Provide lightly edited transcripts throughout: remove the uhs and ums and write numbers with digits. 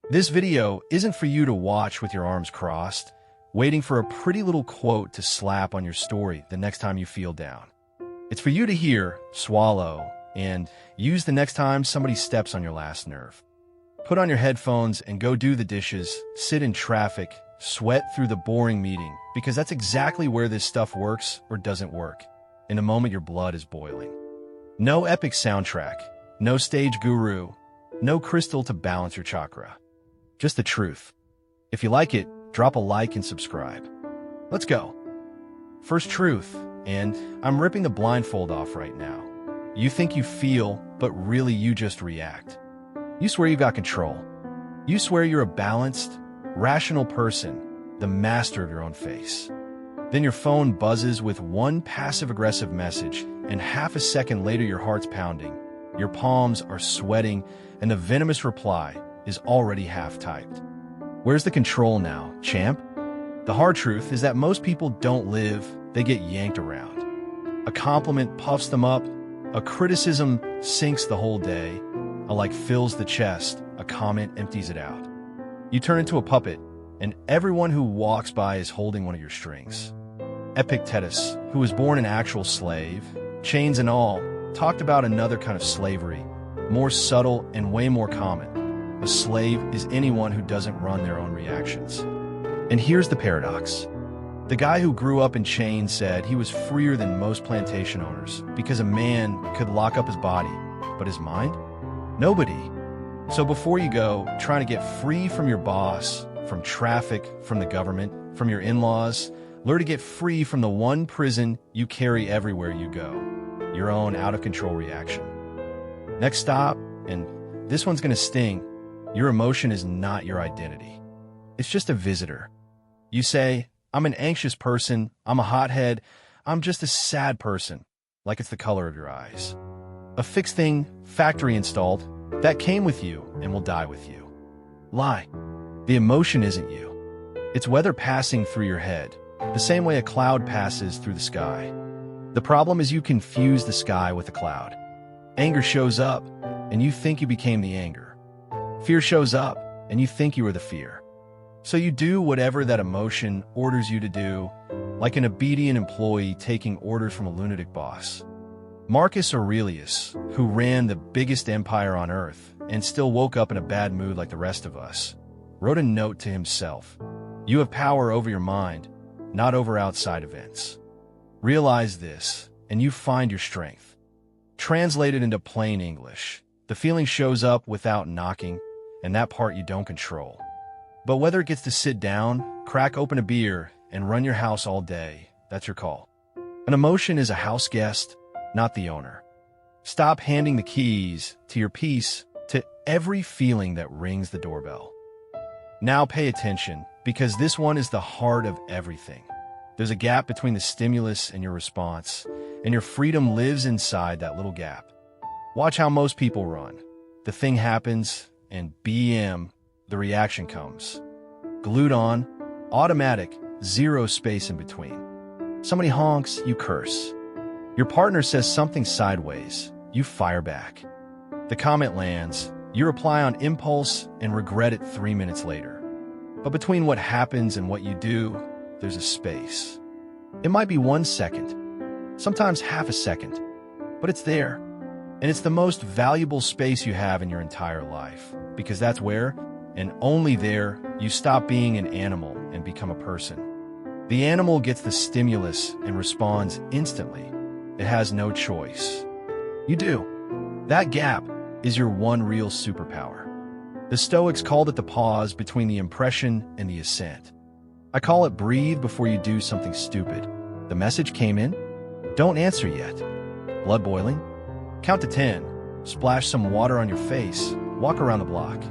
This video isn't for you to watch with your arms crossed, waiting for a pretty little quote to slap on your story the next time you feel down. It's for you to hear, swallow, and use the next time somebody steps on your last nerve. Put on your headphones and go do the dishes, sit in traffic, sweat through the boring meeting, because that's exactly where this stuff works or doesn't work. In a moment, your blood is boiling. No epic soundtrack, no stage guru, no crystal to balance your chakra. Just the truth. If you like it, drop a like and subscribe. Let's go. First truth, and I'm ripping the blindfold off right now. You think you feel, but really you just react. You swear you got control. You swear you're a balanced, rational person, the master of your own face. Then your phone buzzes with one passive-aggressive message, and half a second later your heart's pounding, your palms are sweating, and the venomous reply is already half-typed. Where's the control now, champ? The hard truth is that most people don't live, they get yanked around. A compliment puffs them up, a criticism sinks the whole day, a like fills the chest, a comment empties it out. You turn into a puppet, and everyone who walks by is holding one of your strings. Epictetus, who was born an actual slave, chains and all, talked about another kind of slavery, more subtle and way more common. A slave is anyone who doesn't run their own reactions. And here's the paradox. The guy who grew up in chains said he was freer than most plantation owners because a man could lock up his body, but his mind? Nobody. So before you go trying to get free from your boss, from traffic, from the government, from your in-laws, learn to get free from the one prison you carry everywhere you go, your own out-of-control reaction. Next stop, and this one's gonna sting, your emotion is not your identity. It's just a visitor. You say, I'm an anxious person, I'm a hothead, I'm just a sad person, like it's the color of your eyes. A fixed thing, factory installed, that came with you and will die with you. Lie. The emotion isn't you. It's weather passing through your head, the same way a cloud passes through the sky. The problem is you confuse the sky with the cloud. Anger shows up, and you think you became the anger. Fear shows up, and you think you were the fear. So you do whatever that emotion orders you to do, like an obedient employee taking orders from a lunatic boss. Marcus Aurelius, who ran the biggest empire on earth and still woke up in a bad mood like the rest of us, wrote a note to himself. You have power over your mind, not over outside events. Realize this, and you find your strength. Translated into plain English, the feeling shows up without knocking, and that part you don't control. But whether it gets to sit down, crack open a beer, and run your house all day, that's your call. An emotion is a house guest, not the owner. Stop handing the keys to your peace to every feeling that rings the doorbell. Now pay attention, because this one is the heart of everything. There's a gap between the stimulus and your response, and your freedom lives inside that little gap. Watch how most people run. The thing happens, and BM, the reaction comes. Glued on, automatic, zero space in between. Somebody honks, you curse. Your partner says something sideways, you fire back. The comment lands, you reply on impulse and regret it 3 minutes later. But between what happens and what you do, there's a space. It might be 1 second, sometimes half a second, but it's there. And it's the most valuable space you have in your entire life, because that's where, and only there, you stop being an animal and become a person. The animal gets the stimulus and responds instantly. It has no choice. You do. That gap is your one real superpower. The Stoics called it the pause between the impression and the assent. I call it breathe before you do something stupid. The message came in? Don't answer yet. Blood boiling? Count to 10, splash some water on your face, walk around the block.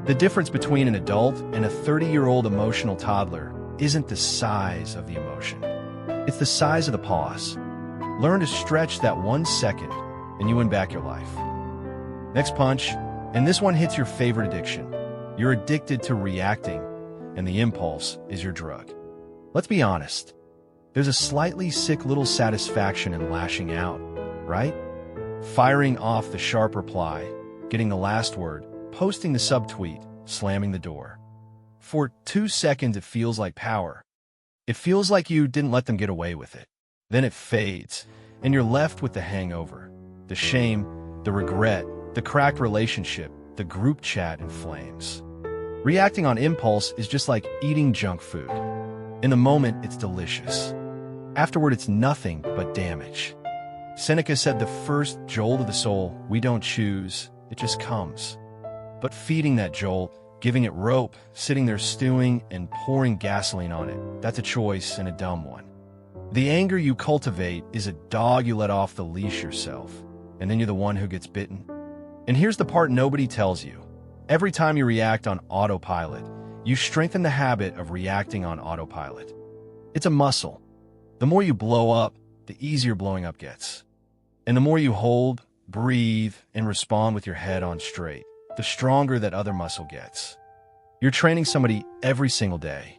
The difference between an adult and a 30-year-old emotional toddler isn't the size of the emotion. It's the size of the pause. Learn to stretch that 1 second, and you win back your life. Next punch, and this one hits your favorite addiction. You're addicted to reacting, and the impulse is your drug. Let's be honest. There's a slightly sick little satisfaction in lashing out, right? Firing off the sharp reply, getting the last word, posting the subtweet, slamming the door. For 2 seconds, it feels like power. It feels like you didn't let them get away with it. Then it fades, and you're left with the hangover, the shame, the regret, the cracked relationship, the group chat in flames. Reacting on impulse is just like eating junk food. In the moment, it's delicious. Afterward, it's nothing but damage. Seneca said the first jolt of the soul we don't choose, it just comes. But feeding that jolt, giving it rope, sitting there stewing and pouring gasoline on it, that's a choice and a dumb one. The anger you cultivate is a dog you let off the leash yourself, and then you're the one who gets bitten. And here's the part nobody tells you. Every time you react on autopilot, you strengthen the habit of reacting on autopilot. It's a muscle. The more you blow up, the easier blowing up gets. And the more you hold, breathe, and respond with your head on straight, the stronger that other muscle gets. You're training somebody every single day.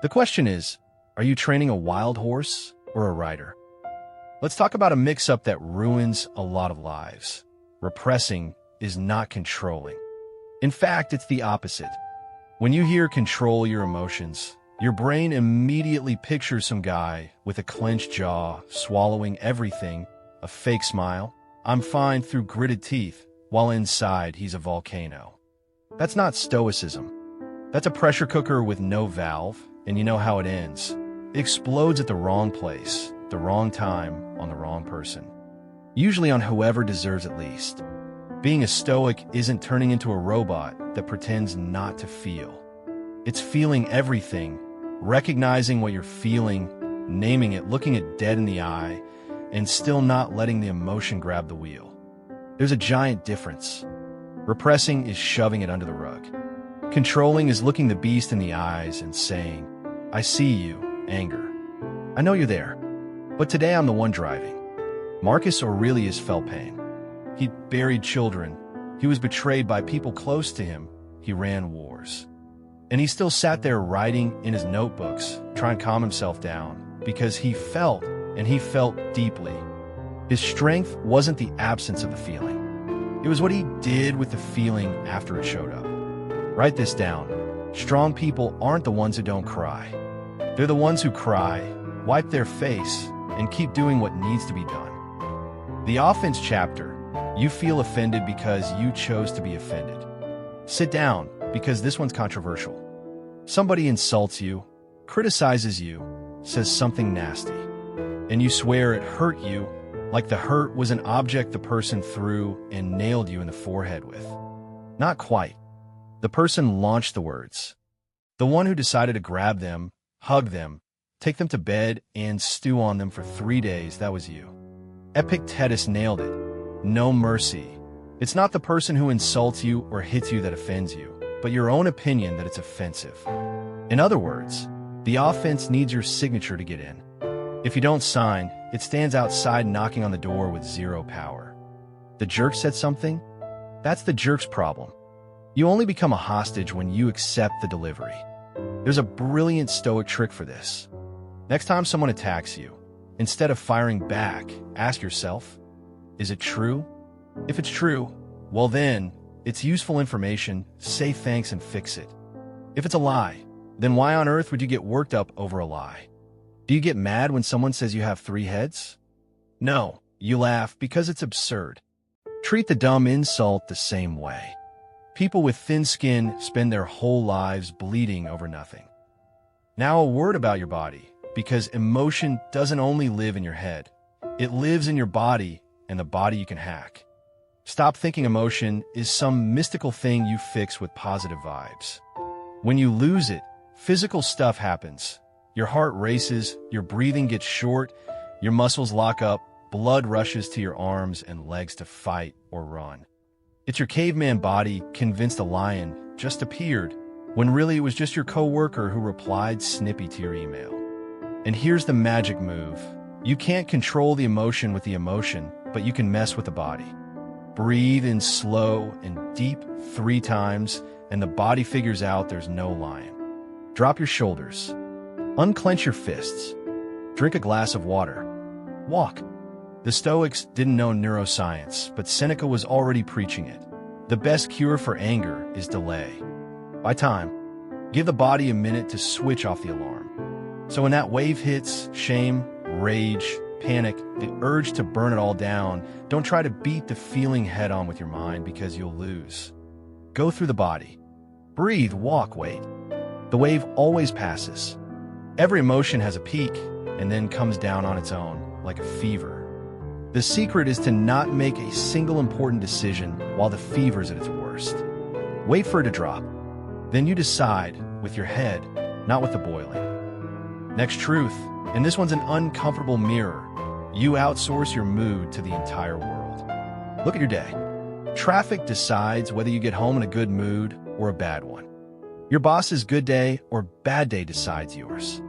The question is, are you training a wild horse or a rider? Let's talk about a mix-up that ruins a lot of lives. Repressing is not controlling. In fact, it's the opposite. When you hear control your emotions, your brain immediately pictures some guy with a clenched jaw, swallowing everything, a fake smile, I'm fine through gritted teeth, while inside he's a volcano. That's not Stoicism. That's a pressure cooker with no valve, and you know how it ends. It explodes at the wrong place, the wrong time, on the wrong person. Usually on whoever deserves it least. Being a Stoic isn't turning into a robot that pretends not to feel. It's feeling everything, recognizing what you're feeling, naming it, looking it dead in the eye, and still not letting the emotion grab the wheel. There's a giant difference. Repressing is shoving it under the rug. Controlling is looking the beast in the eyes and saying, I see you, anger. I know you're there, but today I'm the one driving. Marcus Aurelius felt pain. He buried children. He was betrayed by people close to him. He ran wars. And he still sat there writing in his notebooks, trying to calm himself down, because he felt, and he felt deeply. His strength wasn't the absence of the feeling. It was what he did with the feeling after it showed up. Write this down. Strong people aren't the ones who don't cry. They're the ones who cry, wipe their face, and keep doing what needs to be done. The offense chapter, you feel offended because you chose to be offended. Sit down, because this one's controversial. Somebody insults you, criticizes you, says something nasty, and you swear it hurt you, like the hurt was an object the person threw and nailed you in the forehead with. Not quite. The person launched the words. The one who decided to grab them, hug them, take them to bed, and stew on them for 3 days, that was you. Epictetus nailed it. No mercy. It's not the person who insults you or hits you that offends you, but your own opinion that it's offensive. In other words, the offense needs your signature to get in. If you don't sign, it stands outside knocking on the door with zero power. The jerk said something? That's the jerk's problem. You only become a hostage when you accept the delivery. There's a brilliant Stoic trick for this. Next time someone attacks you, instead of firing back, ask yourself, is it true? If it's true, well then, it's useful information, say thanks and fix it. If it's a lie, then why on earth would you get worked up over a lie? Do you get mad when someone says you have 3 heads? No, you laugh because it's absurd. Treat the dumb insult the same way. People with thin skin spend their whole lives bleeding over nothing. Now a word about your body, because emotion doesn't only live in your head. It lives in your body, and the body you can hack. Stop thinking emotion is some mystical thing you fix with positive vibes. When you lose it, physical stuff happens. Your heart races, your breathing gets short, your muscles lock up, blood rushes to your arms and legs to fight or run. It's your caveman body convinced a lion just appeared, when really it was just your coworker who replied snippy to your email. And here's the magic move. You can't control the emotion with the emotion, but you can mess with the body. Breathe in slow and deep 3 times, and the body figures out there's no lion. Drop your shoulders. Unclench your fists. Drink a glass of water. Walk. The Stoics didn't know neuroscience, but Seneca was already preaching it. The best cure for anger is delay. By time, give the body a minute to switch off the alarm. So when that wave hits, shame, rage, panic, the urge to burn it all down, don't try to beat the feeling head on with your mind because you'll lose. Go through the body. Breathe, walk, wait. The wave always passes. Every emotion has a peak and then comes down on its own, like a fever. The secret is to not make a single important decision while the fever's at its worst. Wait for it to drop. Then you decide with your head, not with the boiling. Next truth, and this one's an uncomfortable mirror. You outsource your mood to the entire world. Look at your day. Traffic decides whether you get home in a good mood or a bad one. Your boss's good day or bad day decides yours.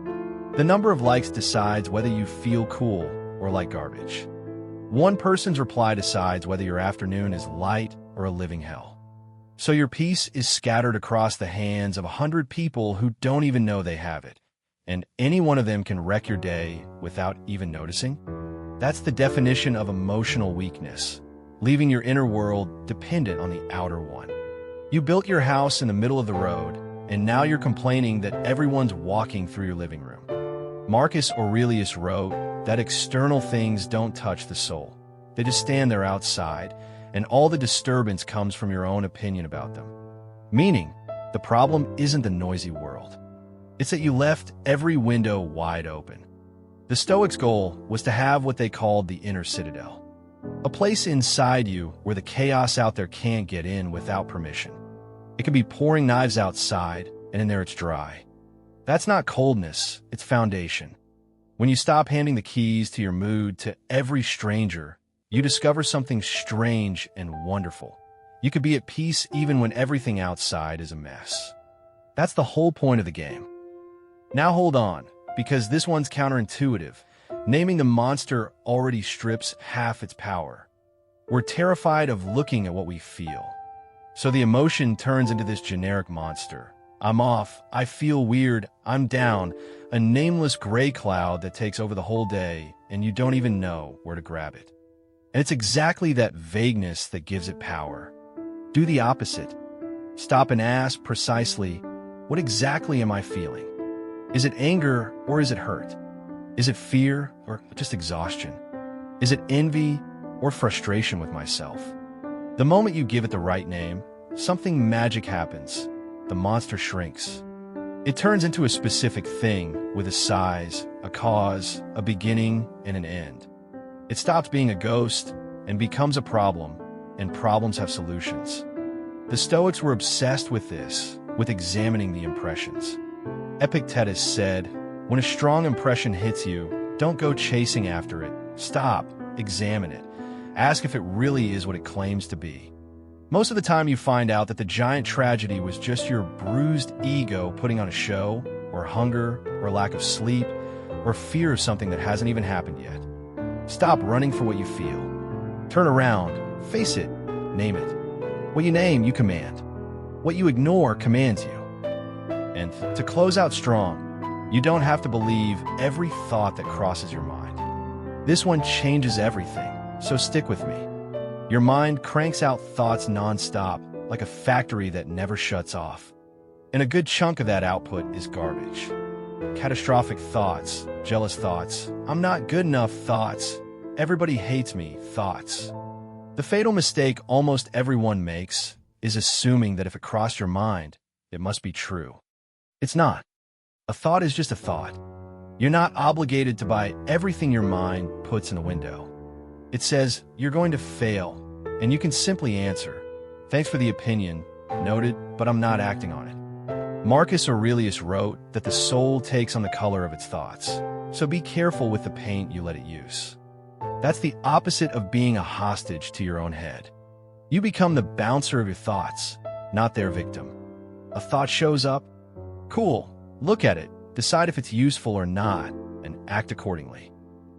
The number of likes decides whether you feel cool or like garbage. One person's reply decides whether your afternoon is light or a living hell. So your peace is scattered across the hands of 100 people who don't even know they have it, and any one of them can wreck your day without even noticing. That's the definition of emotional weakness, leaving your inner world dependent on the outer one. You built your house in the middle of the road, and now you're complaining that everyone's walking through your living room. Marcus Aurelius wrote that external things don't touch the soul. They just stand there outside, and all the disturbance comes from your own opinion about them. Meaning, the problem isn't the noisy world. It's that you left every window wide open. The Stoics' goal was to have what they called the inner citadel, a place inside you where the chaos out there can't get in without permission. It could be pouring knives outside, and in there it's dry. That's not coldness, it's foundation. When you stop handing the keys to your mood to every stranger, you discover something strange and wonderful. You could be at peace even when everything outside is a mess. That's the whole point of the game. Now hold on, because this one's counterintuitive. Naming the monster already strips half its power. We're terrified of looking at what we feel. So the emotion turns into this generic monster. I'm off, I feel weird, I'm down, a nameless gray cloud that takes over the whole day, and you don't even know where to grab it. And it's exactly that vagueness that gives it power. Do the opposite. Stop and ask precisely, what exactly am I feeling? Is it anger or is it hurt? Is it fear or just exhaustion? Is it envy or frustration with myself? The moment you give it the right name, something magic happens. The monster shrinks. It turns into a specific thing with a size, a cause, a beginning, and an end. It stops being a ghost and becomes a problem, and problems have solutions. The Stoics were obsessed with this, with examining the impressions. Epictetus said, when a strong impression hits you, don't go chasing after it. Stop, examine it. Ask if it really is what it claims to be. Most of the time you find out that the giant tragedy was just your bruised ego putting on a show, or hunger, or lack of sleep, or fear of something that hasn't even happened yet. Stop running for what you feel. Turn around, face it, name it. What you name, you command. What you ignore commands you. And to close out strong, you don't have to believe every thought that crosses your mind. This one changes everything, so stick with me. Your mind cranks out thoughts nonstop, like a factory that never shuts off. And a good chunk of that output is garbage. Catastrophic thoughts, jealous thoughts, I'm not good enough thoughts, everybody hates me thoughts. The fatal mistake almost everyone makes is assuming that if it crossed your mind, it must be true. It's not. A thought is just a thought. You're not obligated to buy everything your mind puts in the window. It says, you're going to fail, and you can simply answer, thanks for the opinion, noted, but I'm not acting on it. Marcus Aurelius wrote that the soul takes on the color of its thoughts, so be careful with the paint you let it use. That's the opposite of being a hostage to your own head. You become the bouncer of your thoughts, not their victim. A thought shows up, cool, look at it, decide if it's useful or not, and act accordingly.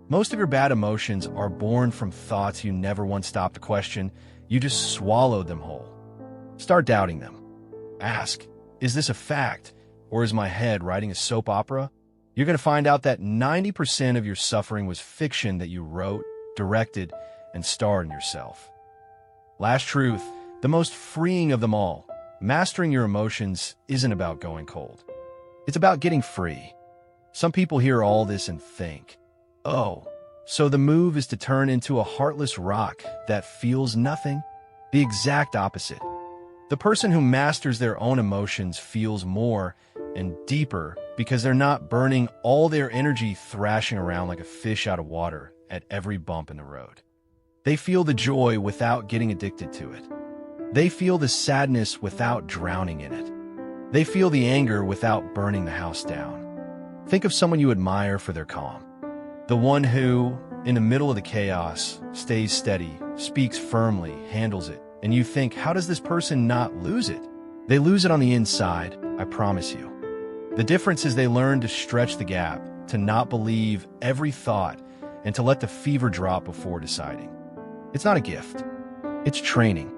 Most of your bad emotions are born from thoughts you never once stopped to question. You just swallowed them whole. Start doubting them. Ask, is this a fact, or is my head writing a soap opera? You're going to find out that 90% of your suffering was fiction that you wrote, directed, and starred in yourself. Last truth, the most freeing of them all. mastering your emotions isn't about going cold. It's about getting free. Some people hear all this and think, oh, so the move is to turn into a heartless rock that feels nothing? The exact opposite. The person who masters their own emotions feels more and deeper because they're not burning all their energy thrashing around like a fish out of water at every bump in the road. They feel the joy without getting addicted to it. They feel the sadness without drowning in it. They feel the anger without burning the house down. Think of someone you admire for their calm. The one who, in the middle of the chaos, stays steady, speaks firmly, handles it, and you think, how does this person not lose it? They lose it on the inside, I promise you. The difference is they learn to stretch the gap, to not believe every thought, and to let the fever drop before deciding. It's not a gift. It's training.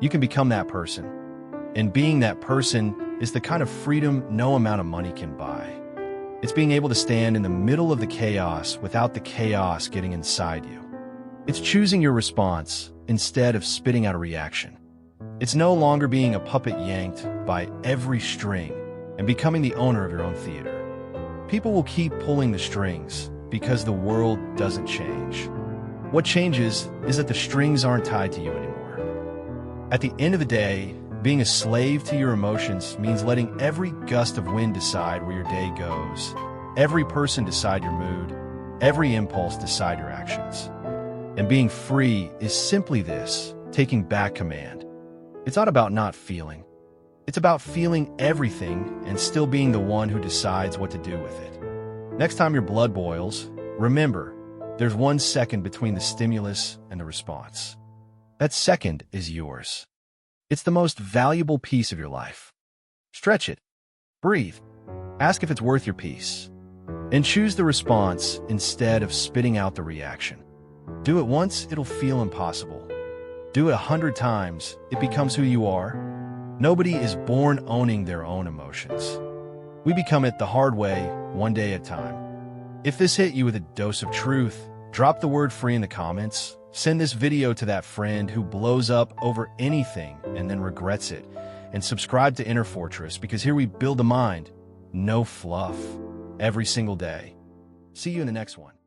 You can become that person. And being that person is the kind of freedom no amount of money can buy. It's being able to stand in the middle of the chaos without the chaos getting inside you. It's choosing your response instead of spitting out a reaction. It's no longer being a puppet yanked by every string and becoming the owner of your own theater. People will keep pulling the strings because the world doesn't change. What changes is that the strings aren't tied to you anymore. At the end of the day, being a slave to your emotions means letting every gust of wind decide where your day goes, every person decide your mood, every impulse decide your actions. And being free is simply this, taking back command. It's not about not feeling. It's about feeling everything and still being the one who decides what to do with it. Next time your blood boils, remember, there's 1 second between the stimulus and the response. That second is yours. It's the most valuable piece of your life. Stretch it. Breathe. Ask if it's worth your peace. And choose the response instead of spitting out the reaction. Do it once, it'll feel impossible. Do it 100 times, it becomes who you are. Nobody is born owning their own emotions. We become it the hard way, one day at a time. If this hit you with a dose of truth, drop the word free in the comments. Send this video to that friend who blows up over anything and then regrets it. And subscribe to Inner Fortress because here we build a mind, no fluff, every single day. See you in the next one.